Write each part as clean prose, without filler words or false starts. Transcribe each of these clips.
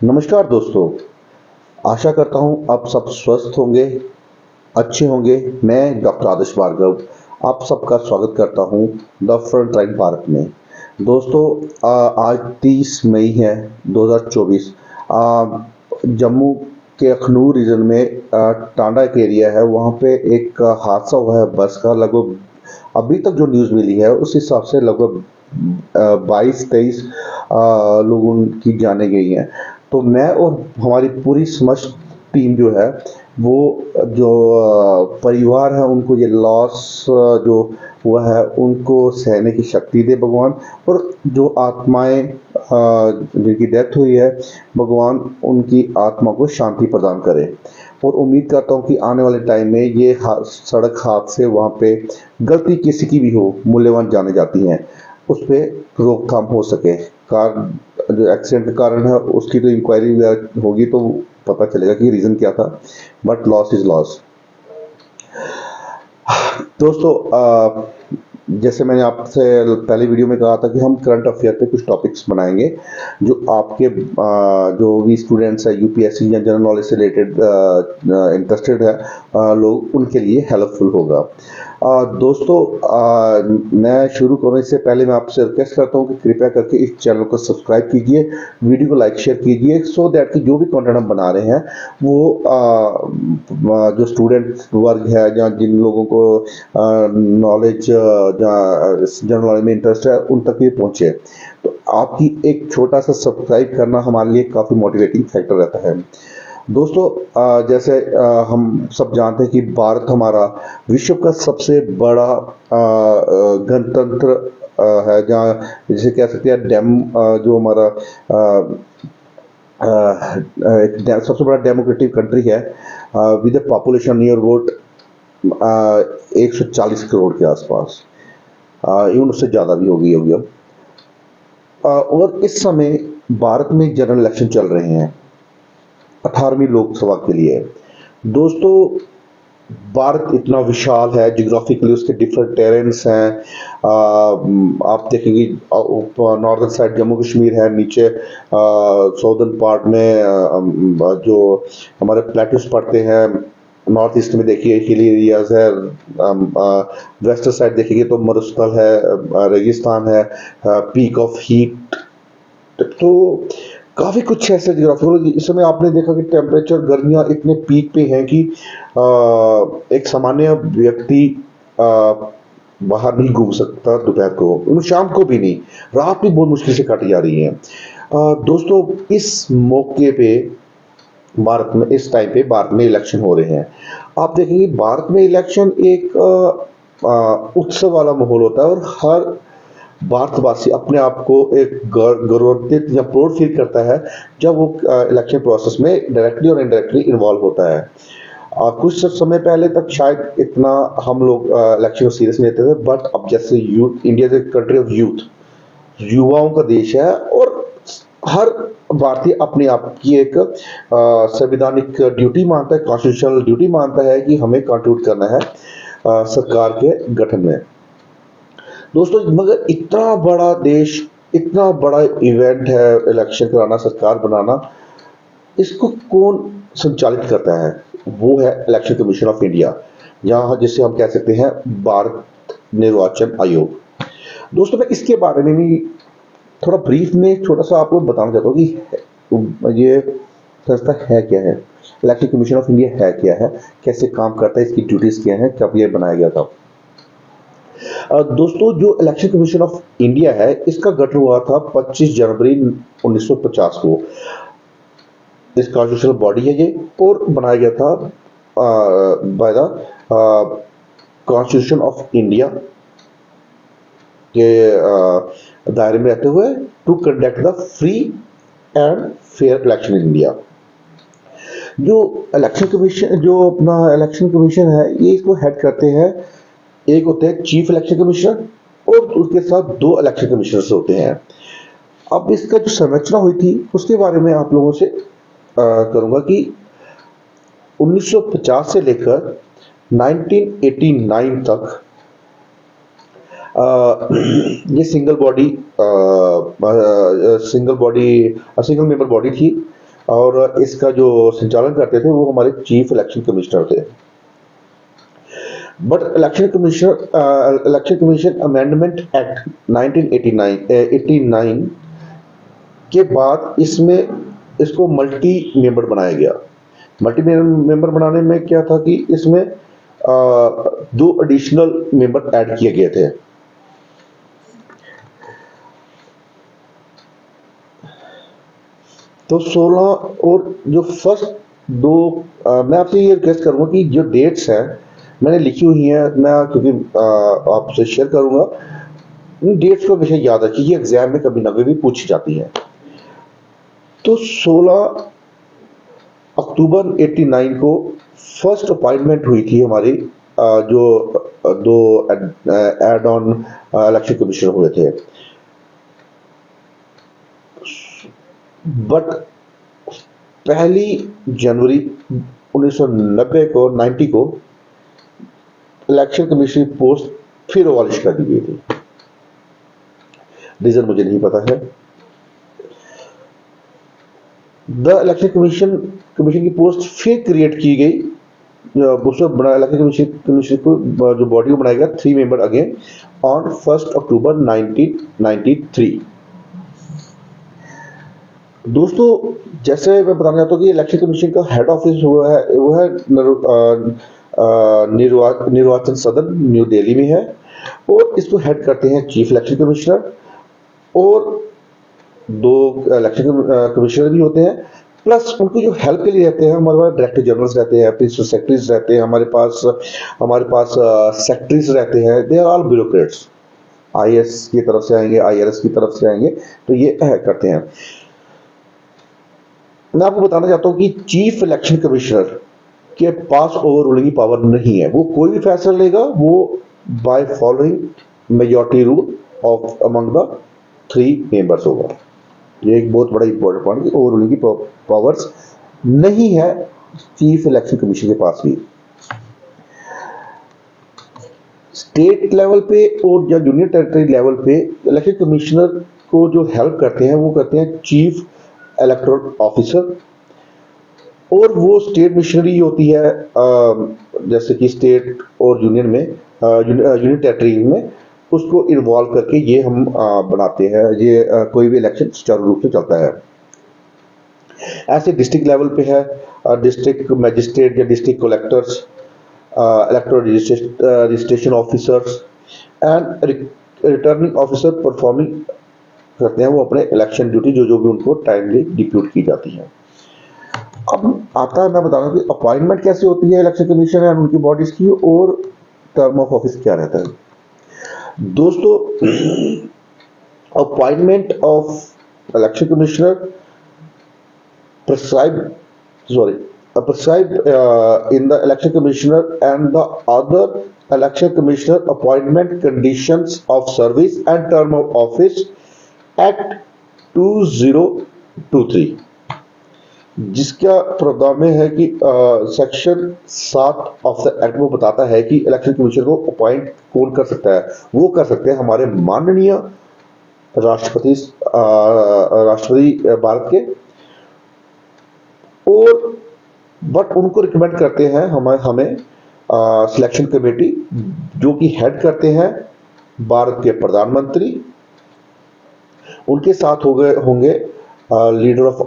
नमस्कार दोस्तों। आशा करता हूँ आप सब स्वस्थ होंगे, अच्छे होंगे। मैं डॉक्टर आदर्श भार्गव आप सबका स्वागत करता हूँ द फ्रंट लाइन भारत में। दोस्तों, आज 30 मई है 2024। जम्मू के अखनूर रीजन में टांडा एक एरिया है, वहाँ पे एक हादसा हुआ है बस का। लगभग अभी तक जो न्यूज़ मिली है उस हिसाब से लगभग 22-23 लोगों की जानें गई हैं। तो मैं और हमारी पूरी समस्त टीम जो है वो जो परिवार है उनको ये लॉस जो हुआ है उनको सहने की शक्ति दे भगवान। और जो आत्माएं जिनकी डेथ हुई है, भगवान उनकी आत्मा को शांति प्रदान करे। और उम्मीद करता हूँ कि आने वाले टाइम में ये सड़क हादसे वहाँ पे गलती किसी की भी हो, मूल्यवान जाने जाती हैं, उस पर रोकथाम हो सके। कार जो एक्सीडेंट का कारण है उसकी तो इंक्वायरी होगी तो पता चलेगा कि रीज़न क्या था। But loss is loss. दोस्तों, जैसे मैंने आपसे पहले वीडियो में कहा था कि हम करंट अफेयर पे कुछ टॉपिक्स बनाएंगे जो आपके जो भी स्टूडेंट्स है यूपीएससी या जनरल नॉलेज से रिलेटेड इंटरेस्टेड है लोग, उनके लिए हेल्पफुल होगा। दोस्तों, मैं शुरू करूँ इससे पहले मैं आपसे रिक्वेस्ट करता हूँ कि कृपया करके इस चैनल को सब्सक्राइब कीजिए, वीडियो को लाइक शेयर कीजिए, सो दैट कि जो भी कंटेंट हम बना रहे हैं वो जो स्टूडेंट वर्ग है या जिन लोगों को नॉलेज या जनरल नॉलेज में इंटरेस्ट है उन तक ये पहुँचे। तो आपकी एक छोटा सा सब्सक्राइब करना हमारे लिए काफ़ी मोटिवेटिंग फैक्टर रहता है। दोस्तों, जैसे हम सब जानते हैं कि भारत हमारा विश्व का सबसे बड़ा गणतंत्र है, जहाँ जिसे कह सकते हैं जो हमारा सबसे बड़ा डेमोक्रेटिक कंट्री है with A population near about 140 crore के आसपास, इवन उससे ज़्यादा भी होगी अब। और इस समय भारत में जनरल इलेक्शन चल रहे हैं 18वीं लोकसभा के लिए। दोस्तों, भारत इतना विशाल है, जियोग्राफिकली उसके डिफरेंट टेरेन्स हैं। आप देखेंगे नॉर्दर्न साइड जम्मू कश्मीर है, नीचे साउदर्न पार्ट में जो हमारे प्लेटूस पड़ते हैं, नॉर्थ ईस्ट में देखिए हिली एरियाज है, वेस्टर्न साइड देखेंगे तो मरुस्थल है, रेगिस्तान है, पीक ऑफ हीट। तो काफ़ी कुछ ऐसे जियोग्राफिकल इस समय आपने देखा कि टेम्परेचर गर्मियाँ इतने पीक पे हैं कि एक सामान्य व्यक्ति बाहर नहीं घूम सकता दोपहर को, शाम को भी नहीं, रात भी बहुत मुश्किल से काटी जा रही है। दोस्तों, इस मौके पे भारत में इस टाइम पे भारत में इलेक्शन हो रहे हैं। आप देखेंगे भारत में इलेक्शन एक उत्सव वाला माहौल होता है और हर भारतवासी अपने आप को एक गौरवान्वित या प्राउड फील करता है जब वो इलेक्शन प्रोसेस में डायरेक्टली और इनडायरेक्टली इन्वॉल्व होता है। कुछ समय पहले तक शायद इतना हम लोग इलेक्शन को सीरियस नहीं लेते थे, बट अब जैसे youth, India is country of youth, युवाओं का देश है और हर भारतीय अपने आप की एक संवैधानिक ड्यूटी मानता है, कॉन्स्टिट्यूशनल ड्यूटी मानता है कि हमें कंट्रीब्यूट करना है सरकार के गठन में। दोस्तों, मगर इतना बड़ा देश, इतना बड़ा इवेंट है इलेक्शन कराना, सरकार बनाना, इसको कौन संचालित करता है? वो है इलेक्शन कमीशन ऑफ इंडिया, जहाँ जिसे हम कह सकते हैं भारत निर्वाचन आयोग। दोस्तों, मैं इसके बारे में भी थोड़ा ब्रीफ में छोटा सा आपको बताना चाहता हूँ कि ये संस्था है क्या है, इलेक्शन कमीशन ऑफ इंडिया है क्या है, कैसे काम करता है, इसकी ड्यूटीज क्या है, कब ये बनाया गया था। दोस्तों, जो इलेक्शन कमीशन ऑफ इंडिया है इसका गठन हुआ था 25 जनवरी 1950 को। इस कॉन्स्टिट्यूशनल बॉडी है ये और बनाया गया था by the constitution of India के दायरे में रहते हुए to conduct the free and fair election in India. जो इलेक्शन कमीशन, जो अपना इलेक्शन कमीशन है, ये इसको हेड करते हैं, एक होते हैं चीफ इलेक्शन कमिश्नर और उसके साथ 2 इलेक्शन कमिश्नर्स होते हैं। अब इसका जो संरचना हुई थी उसके बारे में आप लोगों से करूंगा कि 1950 से लेकर 1989 तक ये सिंगल मेंबर बॉडी थी, और इसका जो संचालन करते थे वो हमारे चीफ इलेक्शन कमिश्नर थे। But election commission amendment act 1989 के बाद इसमें इसको मल्टी मेंबर बनाया गया। मल्टी मेंबर बनाने में क्या था कि इसमें 2 एडिशनल मेंबर ऐड किए गए थे। तो 16 और जो फर्स्ट 2 मैं आपसे ये रिक्वेस्ट करूंगा कि जो डेट्स हैं मैंने लिखी हुई हैं, मैं क्योंकि आपसे शेयर करूंगा, इन डेट्स को हमेशा याद रखिए, ये एग्जाम में कभी ना कभी पूछी जाती है। तो 16 अक्टूबर 89 को फर्स्ट अपॉइंटमेंट हुई थी हमारी, जो 2 एड ऑन इलेक्शन कमीशन हुए थे। बट 1 जनवरी 1990 को 90 को इलेक्शन कमीशन की पोस्ट फिर अबॉलिश कर दी गई थी। रीजन मुझे नहीं पता है। द इलेक्शन कमीशन की पोस्ट फिर क्रिएट की गई, उसमें बना इलेक्शन कमीशन को जो बॉडी को बनाया गया 3 मेंबर अगेन ऑन 1 अक्टूबर 1993। दोस्तों, जैसे मैं बताना चाहता हूँ कि इलेक्शन कमीशन का हेड ऑफिस वो है निर्वाचन सदन न्यू दिल्ली में है, और इसको हेड करते हैं चीफ इलेक्शन कमिश्नर, और 2 इलेक्शन कमिश्नर भी होते हैं, प्लस उनको जो हेल्प के लिए रहते हैं हमारे पास डायरेक्टर जनरल्स रहते हैं, प्रिंसिपल सेक्रेटरीज रहते हैं, हमारे पास सेक्रेटरीज रहते हैं। They are all bureaucrats, IAS की तरफ से आएंगे, आईआरएस की तरफ से आएंगे, तो ये करते हैं। मैं आपको बताना चाहता हूं कि चीफ इलेक्शन कमिश्नर के पास ओवर रूलिंग की पावर नहीं है। वो कोई भी फैसला लेगा वो by following majority rule of among the 3 members होगा। ये एक बहुत बड़ा इंपॉर्टेंट पॉइंट कि ओवर रूलिंग की पावर्स नहीं है चीफ इलेक्शन कमीशन के पास भी। स्टेट लेवल पे और या यूनियन टेरिटरी लेवल पे इलेक्शन कमिश्नर को जो हेल्प करते हैं वो करते हैं चीफ इलेक्टोरल ऑफिसर, और वो स्टेट मिशनरी होती है, जैसे कि स्टेट और यूनियन में यूनियन टेरिटरी में उसको इन्वॉल्व करके ये हम बनाते हैं। ये कोई भी इलेक्शन सुचारू रूप से चलता है। ऐसे डिस्ट्रिक्ट लेवल पे है डिस्ट्रिक्ट मजिस्ट्रेट या district collectors, electoral registration officers and returning officer performing करते हैं वो अपने इलेक्शन ड्यूटी जो भी उनको टाइमली डिप्यूट की जाती है। अब आता है, मैं बता रहा हूँ कि अपॉइंटमेंट कैसे होती है इलेक्शन कमीशन एंड उनकी बॉडीज की, और टर्म ऑफ ऑफिस क्या रहता है। दोस्तों, appointment of election commissioner prescribed in the election commissioner and the other election commissioner appointment conditions of service and term of office act 2023, जिसका प्रावधान में है कि सेक्शन 7 ऑफ द एक्ट वो बताता है कि इलेक्शन कमीशन को अपॉइंट कौन कर सकता है। वो कर सकते हैं हमारे माननीय राष्ट्रपति भारत के, और बट उनको रिकमेंड करते हैं हमें सिलेक्शन कमेटी, जो कि हेड करते हैं भारत के प्रधानमंत्री। उनके साथ होंगे लीडर ऑफ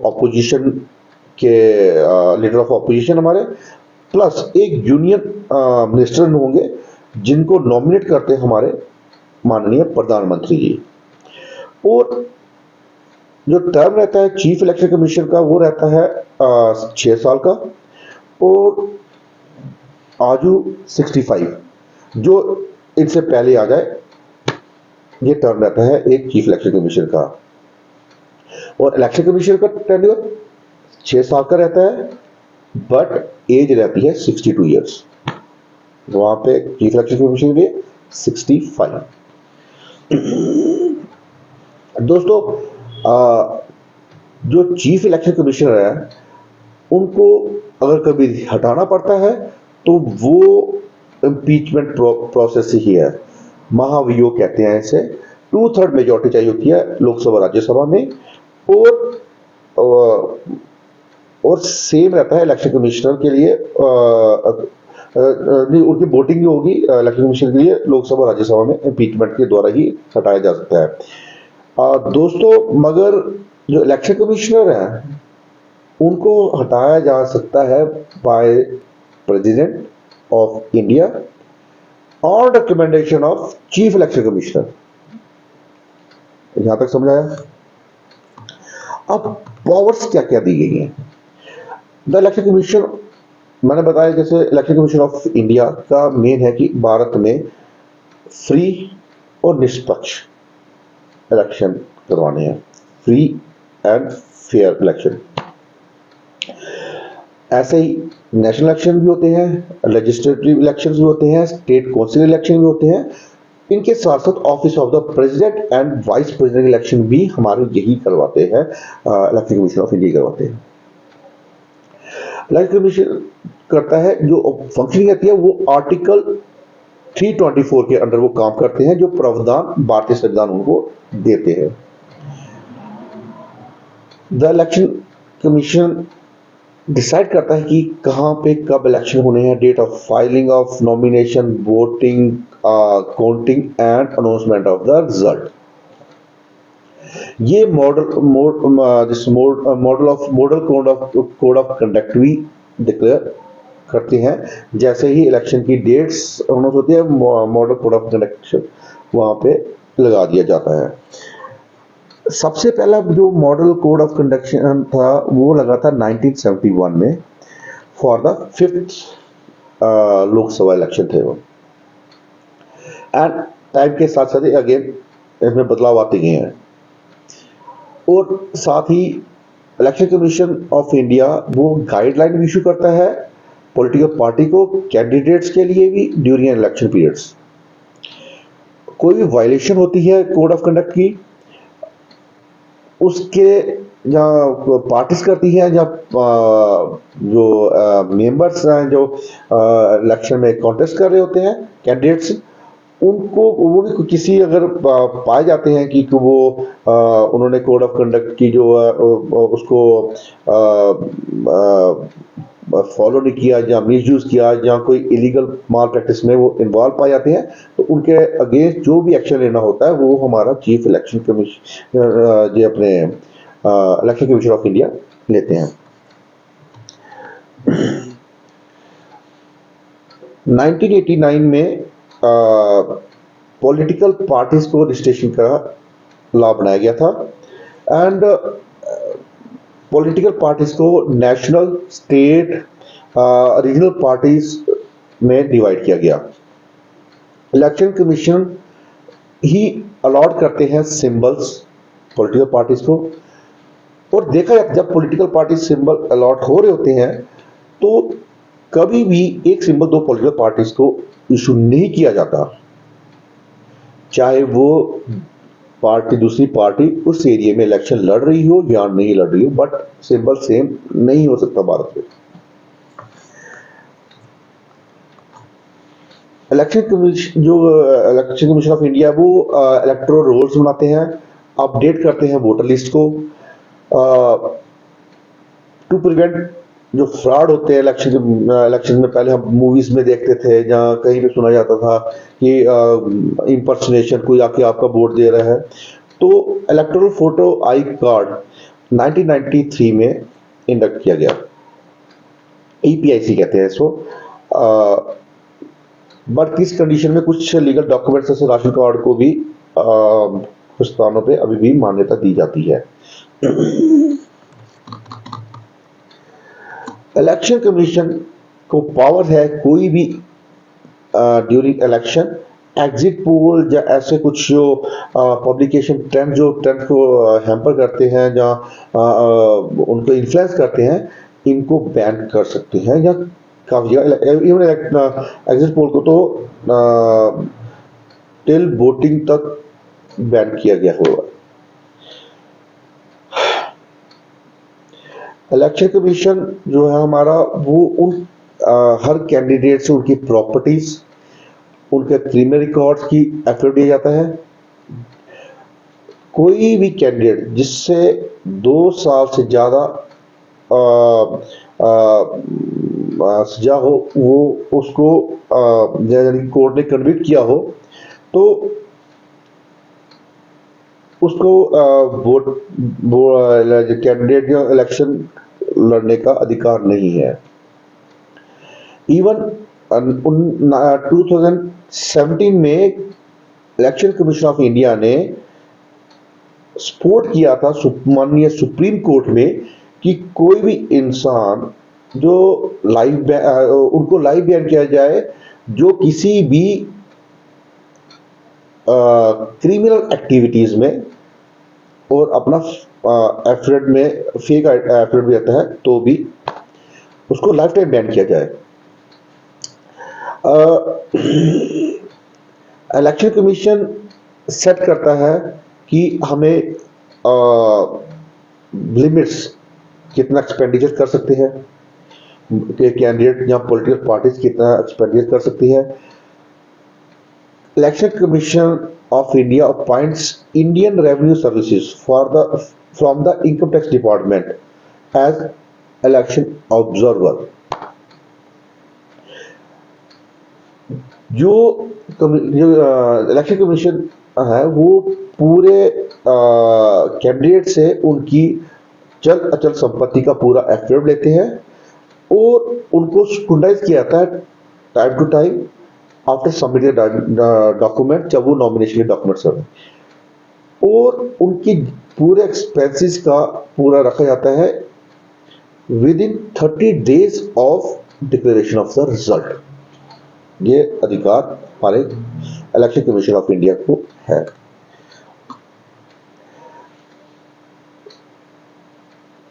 ऑपोजिशन हमारे, प्लस एक यूनियन मिनिस्टर होंगे जिनको नॉमिनेट करते हैं हमारे माननीय प्रधानमंत्री जी। और जो टर्म रहता है चीफ इलेक्शन कमीशन का वो रहता है 6 साल का, और आजू 65 जो इनसे पहले आ जाए, ये टर्म रहता है एक चीफ इलेक्शन कमीशन का। और इलेक्शन कमीशन का टेन्योर 6 साल का रहता है, बट एज रहती है 62 ईयर्स। वहां पे चीफ इलेक्शन कमीशन के 65। दोस्तों, जो चीफ इलेक्शन कमिश्नर है उनको अगर कभी हटाना पड़ता है तो वो इम्पीचमेंट प्रोसेस ही है, महाभियोग कहते हैं इसे। 2/3 मेजॉरिटी चाहिए होती है लोकसभा राज्यसभा में, और और सेम रहता है इलेक्शन कमिश्नर के लिए, नहीं, उनकी वोटिंग जो होगी इलेक्शन कमीशन के लिए लोकसभा और राज्यसभा में इम्पीचमेंट के द्वारा ही हटाया जा सकता है। दोस्तों, मगर जो इलेक्शन कमिश्नर हैं उनको हटाया जा सकता है बाय प्रेसिडेंट ऑफ इंडिया और recommendation of chief election commissioner. यहां तक समझ आया? अब पावर्स क्या क्या दी गई हैं द इलेक्शन कमीशन। मैंने बताया जैसे इलेक्शन कमीशन ऑफ इंडिया का मेन है कि भारत में फ्री और निष्पक्ष इलेक्शन करवाने हैं, फ्री एंड फेयर इलेक्शन। ऐसे ही नेशनल इलेक्शन भी होते हैं, लेजिस्लेटिव इलेक्शन भी होते हैं, स्टेट काउंसिल इलेक्शन भी होते हैं। इनके साथ साथ office of the president and vice president election भी हमारे यही करवाते हैं, इलेक्शन कमीशन ऑफ इंडिया करवाते हैं। इलेक्शन कमीशन करता है, जो फंक्शनिंग रहती है वो आर्टिकल 324 के अंडर वो काम करते हैं, जो प्रावधान भारतीय संविधान उनको देते हैं। द इलेक्शन कमीशन डिसाइड करता है कि कहाँ पे कब इलेक्शन होने हैं, date of filing of nomination, voting, counting and announcement of the result. ये मॉडल कोड ऑफ कंडक्ट भी डिक्लेयर करते हैं। जैसे ही इलेक्शन की डेट्स अनाउंस होती है, मॉडल कोड ऑफ कंडक्ट वहां पे लगा दिया जाता है। सबसे पहला जो मॉडल कोड ऑफ कंडक्शन था वो लगा था 1971 में for the 5th Lok Sabha election थे वो। एंड टाइम के साथ साथ अगेन इसमें बदलाव आते गए हैं। और साथ ही इलेक्शन कमीशन ऑफ इंडिया वो गाइडलाइन इशू करता है पॉलिटिकल पार्टी को, कैंडिडेट्स के लिए भी ड्यूरिंग इलेक्शन पीरियड्स। कोई भी वायलेशन होती है कोड ऑफ कंडक्ट की, उसके जहाँ पार्टिस करती हैं, जहाँ जो मेंबर्स हैं जो इलेक्शन में कॉन्टेस्ट कर रहे होते हैं कैंडिडेट्स, उनको वो भी किसी अगर पाए जाते हैं कि वो उन्होंने कोड ऑफ कंडक्ट की जो उसको फॉलो नहीं किया, जहाँ मिसयूज किया, जहाँ कोई इलीगल माल प्रैक्टिस में वो इन्वॉल्व पाए जाते हैं, तो उनके अगेंस्ट जो भी एक्शन लेना होता है वो हमारा चीफ इलेक्शन कमीशन जो अपने इलेक्शन कमीशन ऑफ इंडिया लेते हैं। 1989 में पॉलिटिकल पार्टीज को रजिस्ट्रेशन का लॉ बनाया गया था एंड पॉलिटिकल पार्टीज को नेशनल, स्टेट, रीजनल पार्टीज में डिवाइड किया गया। इलेक्शन कमीशन ही अलॉट करते हैं सिंबल्स पॉलिटिकल पार्टीज को। और देखा जाए जब पॉलिटिकल पार्टी सिंबल अलॉट हो रहे होते हैं तो कभी भी एक सिंबल दो पॉलिटिकल पार्टीज को इशू नहीं किया जाता, चाहे वो पार्टी दूसरी पार्टी उस एरिया में इलेक्शन लड़ रही हो या नहीं लड़ रही हो, बट सिंबल सेम नहीं हो सकता भारत में। इलेक्शन कमीशन ऑफ इंडिया वो इलेक्टोरल रोल्स बनाते हैं, अपडेट करते हैं वोटर लिस्ट को टू प्रिवेंट जो फ्रॉड होते हैं इलेक्शन में। पहले हम मूवीज में देखते थे जहाँ कहीं पे सुना जाता था कि इम्पर्सनेशन, कोई आके आपका वोट दे रहा है। तो इलेक्टोरल फोटो आई कार्ड 1993 में इंडक्ट किया गया, EPIC कहते हैं इसको। बट किस कंडीशन में कुछ लीगल डॉक्यूमेंट्स जैसे राशन कार्ड को भी कुछ स्थानों पे अभी भी मान्यता दी जाती है। इलेक्शन कमीशन को पावर है कोई भी ड्यूरिंग इलेक्शन एग्जिट पोल या ऐसे कुछ जो पब्लिकेशन ट्रेंड को हैम्पर करते हैं, जहाँ उनको इन्फ्लुएंस करते हैं, इनको बैन कर सकते हैं या काफी इवन एग्जिट पोल को तो टिल वोटिंग तक बैन किया गया होगा। इलेक्शन कमीशन जो है हमारा वो उन हर कैंडिडेट से उनकी प्रॉपर्टीज, उनके क्रिमिनल रिकॉर्ड्स की एफिडेविट दिया जाता है। कोई भी कैंडिडेट जिससे 2 साल से ज़्यादा सजा हो वो उसको यानी कोर्ट ने कन्विक्ट किया हो, तो उसको वोट वो कैंडिडेट या इलेक्शन लड़ने का अधिकार नहीं है। इवन 2017 में इलेक्शन कमीशन ऑफ इंडिया ने सपोर्ट किया था माननीय सुप्रीम कोर्ट में कि कोई भी इंसान जो उनको लाइव बैन किया जाए जो किसी भी क्रिमिनल एक्टिविटीज में और अपना एफिडेविट में फेक एफिडेविट भी आता है तो भी उसको लाइफ टाइम बैन किया जाए। इलेक्शन कमीशन सेट करता है कि हमें लिमिट्स कितना एक्सपेंडिचर कर सकते हैं, कैंडिडेट या पॉलिटिकल पार्टीज कितना एक्सपेंडिचर कर सकती है। Election commission of India appoints Indian revenue services from the income tax department as election observer. जो इलेक्शन कमीशन है वो पूरे कैंडिडेट से उनकी चल अचल संपत्ति का पूरा एफिडेविट लेते हैं और उनको स्क्रूटनाइज किया जाता है time to time after submitting document, जब वो नॉमिनेशन के डॉक्यूमेंट्स हैं, और उनकी पूरे एक्सपेंसेस का पूरा रखा जाता है with in 30 days of declaration of the result. ये अधिकार हमारे इलेक्शन कमीशन ऑफ इंडिया को है।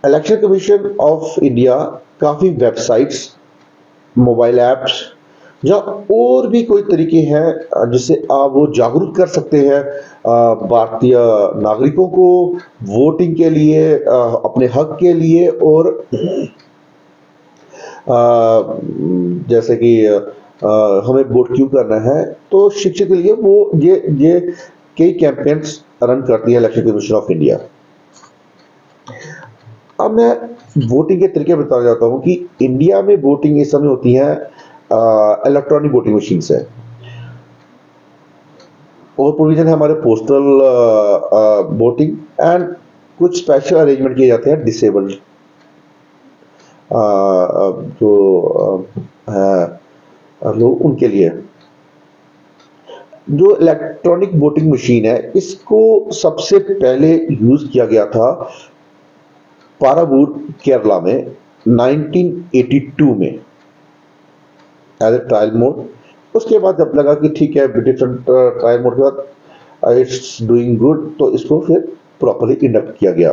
इलेक्शन कमीशन ऑफ इंडिया काफी वेबसाइट्स, मोबाइल ऐप्स या और भी कोई तरीके हैं जिससे आप वो जागरूक कर सकते हैं भारतीय नागरिकों को वोटिंग के लिए, अपने हक के लिए, और जैसे कि हमें वोट क्यों करना है, तो शिक्षा के लिए वो ये कई कैंपेन्स रन करती है इलेक्शन कमीशन ऑफ इंडिया। अब मैं वोटिंग के तरीके बताना चाहता हूँ कि इंडिया में वोटिंग इस समय होती है इलेक्ट्रॉनिक वोटिंग मशीन से, और प्रोविजन है हमारे पोस्टल वोटिंग एंड कुछ स्पेशल अरेंजमेंट किए जाते हैं डिसेबल्ड जो लोग उनके लिए। जो इलेक्ट्रॉनिक वोटिंग मशीन है इसको सबसे पहले यूज किया गया था पारावूर केरला में 1982 में एज ए ट्रायल मोड। उसके बाद जब लगा कि ठीक है डिफरेंट ट्रायल मोड के बाद इट्स डूइंग गुड, तो इसको फिर प्रॉपर्ली इंडक्ट किया गया।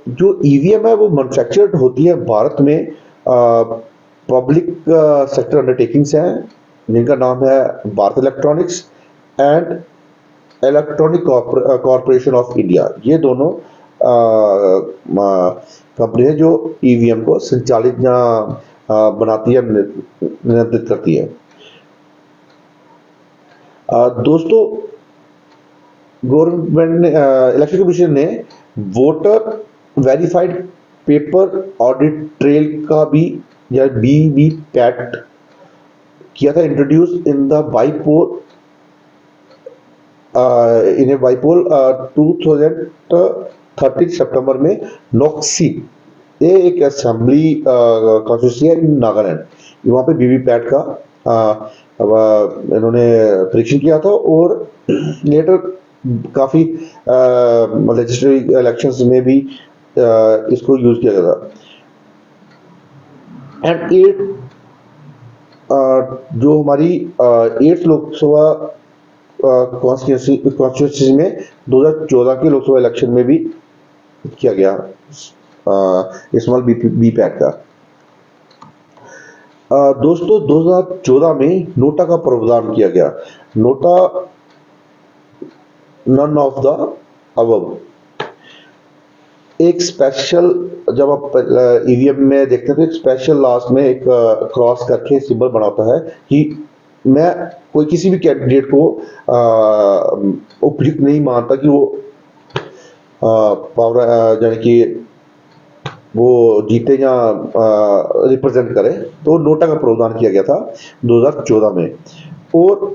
जो ईवीएम है वो मैन्युफैक्चर्ड होती है भारत में पब्लिक सेक्टर अंडरटेकिंग्स हैं जिनका नाम है Bharat electronics and electronic corporation of India. ये दोनों कंपनी है जो ईवीएम को संचालित या बनाती है, नियंत्रित करती है। दोस्तों, गवर्नमेंट ने इलेक्शन कमीशन ने voter verified paper audit trail का भी या वीवीपैट किया था introduce in the bypoll in A bypoll 2013 सितंबर में नोक्सी, ये एक असेंबली कॉन्स्टिट्यूंसी है इन नागालैंड, वहाँ पे वीवीपैट का इन्होंने परीक्षण किया था और लेटर काफ़ी लेजिस्लेटिव इलेक्शंस में भी इसको यूज किया गया था। एंड जो हमारी 8 लोकसभा कॉन्स्टिट्यूंसी में 2014 के लोकसभा इलेक्शन में भी किया गया इस्तेमाल वीवीपैट का। दोस्तों, 2014 में नोटा का प्रावधान किया गया। NOTA none of the above, एक स्पेशल, जब आप ईवीएम में देखते हैं तो एक स्पेशल लास्ट में एक क्रॉस करके सिंबल बना होता है कि मैं कोई किसी भी कैंडिडेट को उपयुक्त नहीं मानता कि वो पावर यानी कि वो जीते या रिप्रेजेंट करे, तो नोटा का प्रावधान किया गया था 2014 में। और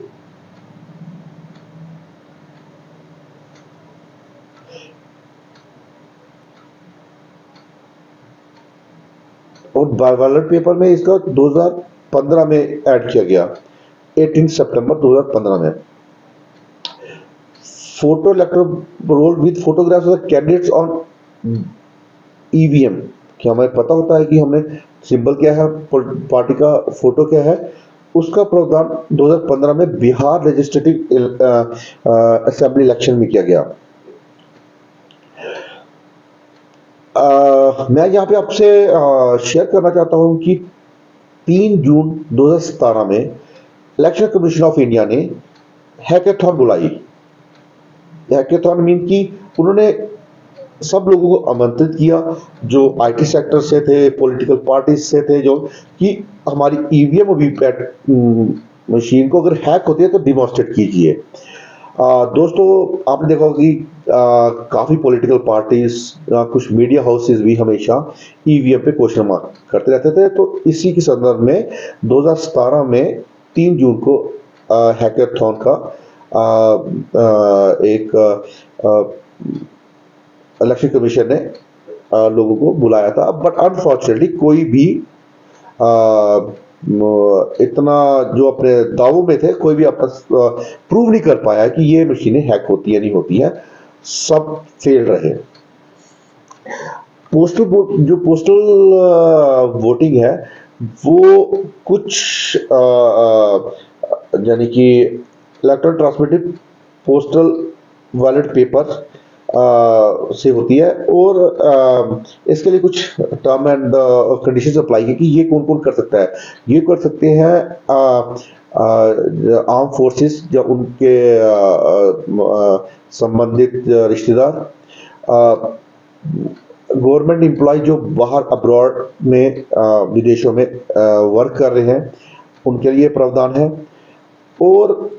बैलेट पेपर में इसका 2015 में ऐड किया गया, 18 सितंबर 2015 में। Photo electoral roll with photographs of the candidates on EVM. क्या हमें पता होता है कि हमने सिंबल क्या है, पार्टी का फोटो क्या है, उसका प्रावधान 2015 में बिहार लेजिस्लेटिव असेंबली इलेक्शन में किया गया। मैं यहाँ पे आपसे शेयर करना चाहता हूँ कि 3 जून 2017 में इलेक्शन कमीशन ऑफ इंडिया ने हैकेथॉन बुलाई। हैकेथॉन मीन कि उन्होंने सब लोगों को आमंत्रित किया जो आईटी सेक्टर से थे, पॉलिटिकल पार्टी से थे, जो कि हमारी ईवीएम और वीवीपैट मशीन को अगर हैक होती है तो डिमॉन्स्ट्रेट कीजिए। दोस्तों, आपने देखा होगा कि काफ़ी पॉलिटिकल पार्टीज, कुछ मीडिया हाउसेस भी हमेशा ईवीएम पे क्वेश्चन मार्क करते रहते थे। तो इसी के संदर्भ में 2017 में 3 जून को हैकेथॉन का एक इलेक्शन कमीशन ने लोगों को बुलाया था। बट अनफॉर्चुनेटली कोई भी इतना जो अपने दावों में थे, कोई भी आपस प्रूव नहीं कर पाया कि ये मशीनें हैक होती है नहीं होती है, सब फेल रहे। जो पोस्टल वोटिंग है वो कुछ यानी कि electronic transmitted postal ballot paper से होती है, और इसके लिए कुछ टर्म एंड कंडीशंस अप्लाई है कि ये कौन कौन कर सकता है। ये कर सकते हैं आर्म फोर्सेस या उनके संबंधित रिश्तेदार, गवर्नमेंट एम्प्लॉय जो बाहर अब्रॉड में विदेशों में वर्क कर रहे हैं, उनके लिए प्रावधान है। और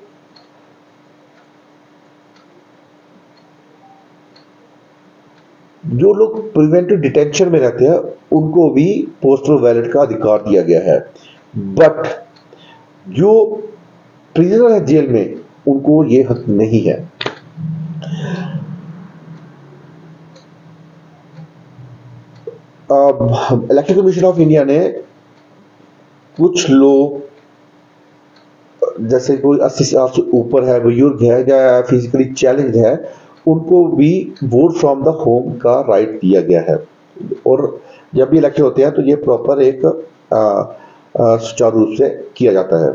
जो लोग प्रिवेंटिव डिटेंशन में रहते हैं उनको भी पोस्टल बैलेट का अधिकार दिया गया है। बट जो प्रिजनर है जेल में, उनको ये हक नहीं है। अब इलेक्शन कमीशन ऑफ इंडिया ने कुछ लोग, जैसे कोई 80 साल से ऊपर है, बुजुर्ग है या फिजिकली चैलेंज है, उनको भी वोट फ्रॉम द होम का राइट दिया गया है। और जब भी इलेक्शन होते हैं तो ये प्रॉपर एक सुचारू रूप से किया जाता है।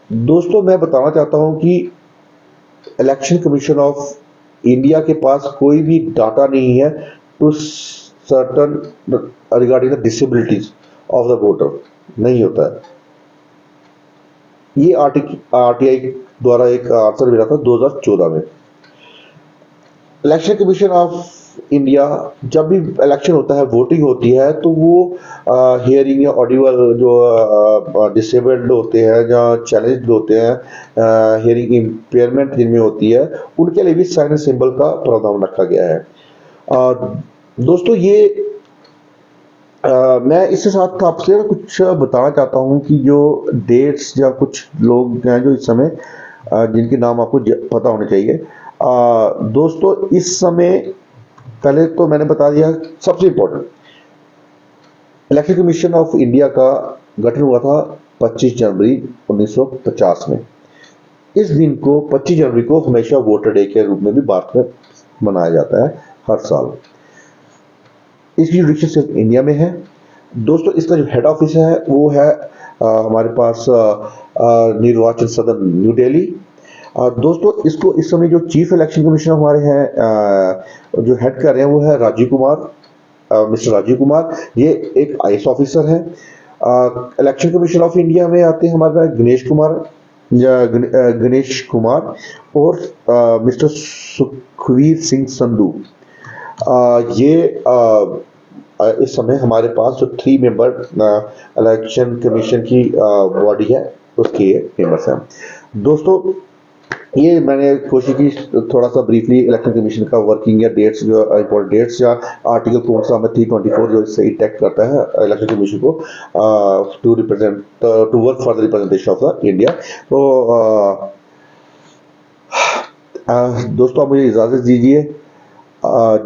दोस्तों, मैं बताना चाहता हूं कि इलेक्शन कमीशन ऑफ इंडिया के पास कोई भी डाटा नहीं है to certain regarding the disabilities of the voter, नहीं होता है। ये आरटीआई द्वारा एक आंसर मिला था 2014 में। इलेक्शन कमीशन ऑफ इंडिया, जब भी इलेक्शन होता है, वोटिंग होती है, तो वो हियरिंग या ऑडिबल जो डिसेबल्ड होते हैं या चैलेंज्ड होते हैं, हियरिंग इम्पेयरमेंट जिनमें होती है, उनके लिए भी साइन एंड सिंबल का प्रावधान रखा गया है। दोस्तों, ये मैं इसके साथ आपसे कुछ बताना चाहता हूं कि जो डेट्स या कुछ लोग हैं जो इस समय जिनके नाम आपको पता होने चाहिए। दोस्तों, इस समय पहले तो मैंने बता दिया, सबसे important, election commission of India का गठन हुआ था 25 जनवरी 1950 में। इस दिन को 25 जनवरी को हमेशा वोटर डे के रूप में भी भारत में मनाया जाता है हर साल। इसकी जुडिक्शन सिर्फ इंडिया में है। दोस्तों, इसका जो हेड ऑफिस है वो है हमारे पास निर्वाचन सदन न्यू दिल्ली। दोस्तों, इसको इस समय जो चीफ इलेक्शन कमिश्नर हमारे हैं, जो हेड कर रहे हैं, वो है राजीव कुमार, मिस्टर राजीव कुमार। ये एक आईएएस ऑफिसर है। इलेक्शन कमीशन ऑफ इंडिया में आते हैं हमारे पास गणेश कुमार और मिस्टर सुखवीर सिंह संधू। ये इस समय हमारे पास जो 3 मेंबर इलेक्शन कमीशन की बॉडी है, उसके मेंबर्स हैं। दोस्तों, ये मैंने कोशिश की थोड़ा सा ब्रीफली इलेक्शन कमीशन का वर्किंग या डेट्स, जो इंपॉर्टेंट डेट्स या आर्टिकल कौन सा हमें 324 जो इससे इंटेक्ट करता है इलेक्शन कमीशन को to represent to work for the representation of the India. तो दोस्तों आप मुझे इजाज़त दीजिए,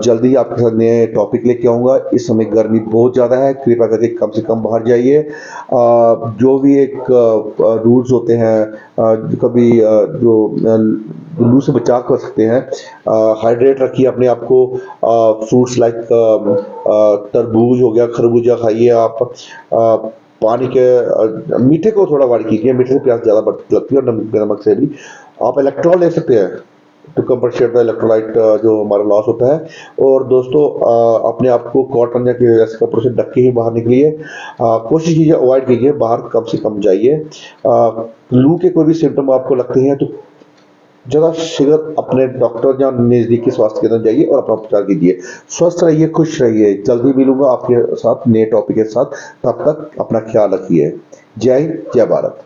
जल्दी आपके साथ नए टॉपिक लेके आऊँगा। इस समय गर्मी बहुत ज़्यादा है, कृपया करके कम से कम बाहर जाइए। जो भी एक रूल्स होते हैं, कभी जो लू से बचाव कर सकते हैं, हाइड्रेट रखिए अपने आप को। फ्रूट्स लाइक तरबूज हो गया, खरबूजा खाइए आप। पानी के मीठे को थोड़ा अवॉइड कीजिए, मीठे से प्यास ज़्यादा बढ़ती लगती है, और नमक से भी। आप इलेक्ट्रॉल ले सकते हैं टू कंपनसेट द इलेक्ट्रोलाइट जो हमारा लॉस होता है। और दोस्तों अपने आप को कॉटन या ऐसे कपड़ों से ढक के ही बाहर निकलिए। कोशिश कीजिए अवॉइड कीजिए, बाहर कम से कम जाइए। लू के कोई भी सिम्टम आपको लगते हैं तो ज़्यादा शीघ्र अपने डॉक्टर या नज़दीकी स्वास्थ्य केंद्र जाइए और अपना उपचार कीजिए। स्वस्थ रहिए, खुश रहिए। जल्दी मिलूंगा आपके साथ नए टॉपिक के साथ, तब तक अपना ख्याल रखिए। जय हिंद, जय भारत।